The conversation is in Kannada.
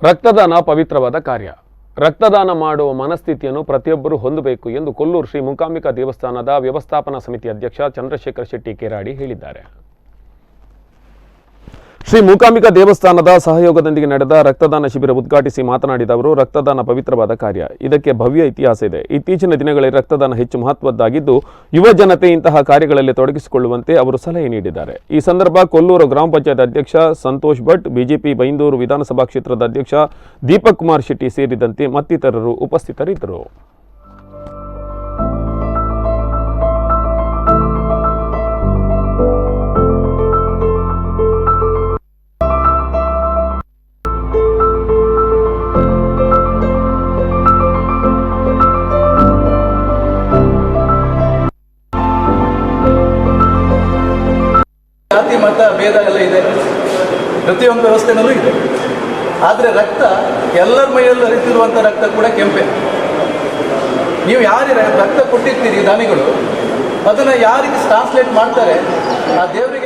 ರಕ್ತದಾನ ಪವಿತ್ರವಾದ ಕಾರ್ಯ. ರಕ್ತದಾನ ಮಾಡುವ ಮನಸ್ಥಿತಿಯನ್ನು ಪ್ರತಿಯೊಬ್ಬರೂ ಹೊಂದಬೇಕು ಎಂದು ಕೊಲ್ಲೂರು ಶ್ರೀ ಮೂಕಾಂಬಿಕಾ ದೇವಸ್ಥಾನದ ವ್ಯವಸ್ಥಾಪನಾ ಸಮಿತಿ ಅಧ್ಯಕ್ಷ ಚಂದ್ರಶೇಖರ್ ಶೆಟ್ಟಿ ಕೇರಾಡಿ ಹೇಳಿದ್ದಾರೆ. ಶ್ರೀ ಮೂಕಾಂಬಿಕಾ ದೇವಸ್ಥಾನದ ಸಹಯೋಗದೊಂದಿಗೆ ನಡೆದ ರಕ್ತದಾನ ಶಿಬಿರ ಉದ್ಘಾಟಿಸಿ ಮಾತನಾಡಿದ ಅವರು, ರಕ್ತದಾನ ಪವಿತ್ರವಾದ ಕಾರ್ಯ. ಇದಕ್ಕೆ ಭವ್ಯ ಇತಿಹಾಸ ಇದೆ. ಇತ್ತೀಚಿನ ದಿನಗಳಲ್ಲಿ ರಕ್ತದಾನ ಹೆಚ್ಚು ಮಹತ್ವದ್ದಾಗಿದ್ದು, ಯುವ ಜನತೆ ಇಂತಹ ಕಾರ್ಯಗಳಲ್ಲಿ ತೊಡಗಿಸಿಕೊಳ್ಳುವಂತೆ ಅವರು ಸಲಹೆ ನೀಡಿದ್ದಾರೆ. ಈ ಸಂದರ್ಭ ಕೊಲ್ಲೂರು ಗ್ರಾಮ ಪಂಚಾಯತ್ ಅಧ್ಯಕ್ಷ ಸಂತೋಷ್ ಭಟ್, ಬಿಜೆಪಿ ಬೈಂದೂರು ವಿಧಾನಸಭಾ ಕ್ಷೇತ್ರದ ಅಧ್ಯಕ್ಷ ದೀಪಕ್ ಕುಮಾರ್ ಶೆಟ್ಟಿ ಸೇರಿದಂತೆ ಮತ್ತಿತರರು ಉಪಸ್ಥಿತರಿದ್ದರು. ಜಾತಿ ಮತ ಭೇದ ಎಲ್ಲ ಇದೆ, ಪ್ರತಿಯೊಂದು ವ್ಯವಸ್ಥೆನಲ್ಲೂ ಇದೆ. ಆದರೆ ರಕ್ತ ಎಲ್ಲರ ಮೈಯಲ್ಲೂ ಹರಿತಿರುವಂಥ ರಕ್ತ ಕೂಡ ಕೆಂಪೆ. ನೀವು ಯಾರಿಗೆ ರಕ್ತ ಕೊಟ್ಟಿರ್ತೀರಿ ದಾನಿಗಳು, ಅದನ್ನು ಯಾರಿಗೆ ಟ್ರಾನ್ಸ್ಲೇಟ್ ಮಾಡ್ತಾರೆ ಆ ದೇವರಿಗೆ